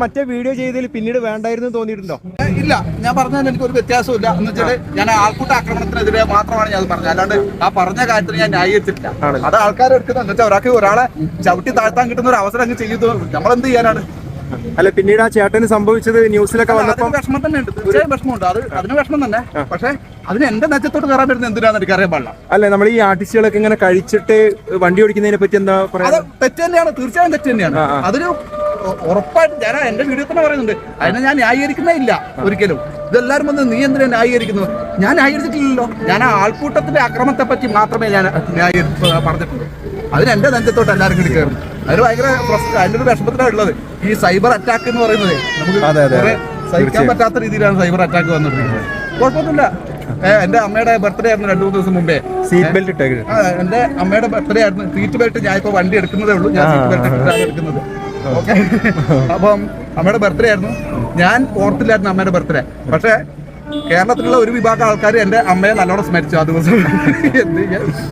മറ്റേ വീഡിയോ ചെയ്തതിൽ പിന്നീട് വേണ്ടായിരുന്നു തോന്നിയിട്ടുണ്ടോ? ഇല്ല, ഞാൻ പറഞ്ഞതിന് എനിക്ക് ഒരു വ്യത്യാസമില്ല. എന്ന് വെച്ചാൽ ഞാൻ ആൾക്കൂട്ട ആക്രമണത്തിനെതിരെ മാത്രമാണ് ഞാൻ പറഞ്ഞത്, അല്ലാണ്ട് ആ പറഞ്ഞ കാര്യത്തിന് ഞാൻ ന്യായീകരിച്ചിട്ടില്ല. അത് ആൾക്കാർ എടുക്കുന്നത് എന്ന് വെച്ചാൽ ഒരാളെ ചവിട്ടി താഴ്ത്താൻ കിട്ടുന്ന ഒരു അവസരം അങ്ങ് ചെയ്യുന്നു, നമ്മളെന്ത് ചെയ്യാനാണ്? അല്ല, പിന്നീട് ആ ചേട്ടന് സംഭവിച്ചത് ന്യൂസിലൊക്കെ വന്നപ്പോൾ വിഷമം തന്നെ ഉണ്ട്, തീർച്ചയായും വിഷമമുണ്ട്. അതിന് വിഷമം തന്നെ. പക്ഷെ അതിന് എന്റെ നെച്ചത്തോട്ട് കയറാൻ വരുന്നത് എന്തിനാന്ന് എനിക്ക് അറിയാൻ പാടില്ല. അല്ല, നമ്മൾ ഈ ആർട്ടിസ്റ്റുകളൊക്കെ ഇങ്ങനെ കഴിച്ചിട്ട് വണ്ടി ഓടിക്കുന്നതിനെ പറ്റി എന്താ പറയാ? അത് തെറ്റ് തന്നെയാണ്, തീർച്ചയായും തെറ്റ് തന്നെയാണ്. അതൊരു ഉറപ്പായിട്ട് ഞാൻ എന്റെ വീഡിയോ തന്നെ പറയുന്നുണ്ട്. അതിനെ ഞാൻ ന്യായീകരിക്കുന്നേ ഇല്ല ഒരിക്കലും. ഇതെല്ലാരും വന്ന് നീ എന്തിനാ ന്യായീകരിക്കുന്നു? ഞാൻ ന്യായീകരിച്ചിട്ടില്ലല്ലോ. ഞാൻ ആ ആൾക്കൂട്ടത്തിന്റെ അക്രമത്തെ പറ്റി മാത്രമേ ഞാൻ പറഞ്ഞിട്ടുള്ളൂ. അതിന് എന്റെ നെഞ്ചത്തോട്ട് എല്ലാവരും കൂടി കയറും. അതിന് ഭയങ്കര അതിന്റെ ഒരു വിഷമത്തിലാണ് ഉള്ളത്. ഈ സൈബർ അറ്റാക്ക് എന്ന് പറയുന്നത് നമുക്ക് സഹിക്കാൻ പറ്റാത്ത രീതിയിലാണ് സൈബർ അറ്റാക്ക് വന്നിട്ടുള്ളത്. കുഴപ്പമൊന്നുമില്ല. എന്റെ അമ്മയുടെ ബർത്ത്ഡേ ആയിരുന്നു 2-3 ദിവസം മുമ്പേ. സീറ്റ് ബെൽറ്റ് ഇട്ടേക്ക്. എന്റെ അമ്മയുടെ ബർത്ത്ഡേ ആയിരുന്നു. സീറ്റ് ബെൽറ്റ് ഞാൻ ഇപ്പൊ വണ്ടി എടുക്കുന്നതേ ഉള്ളൂ. ഞാൻ സീറ്റ് ബെൽറ്റ് ഇട്ടിട്ടാണ് എടുക്കുന്നത്. ഓക്കെ, അപ്പം അമ്മയുടെ ബർത്ത്ഡേ ആയിരുന്നു. ഞാൻ ഓർത്തില്ലായിരുന്നു അമ്മയുടെ ബർത്ത്ഡേ. പക്ഷെ കേരളത്തിലുള്ള ഒരു വിഭാഗം ആൾക്കാർ എന്റെ അമ്മയെ നല്ലോണം സ്മരിച്ചു ആ ദിവസം. എന്ത് ചെയ്യാൻ?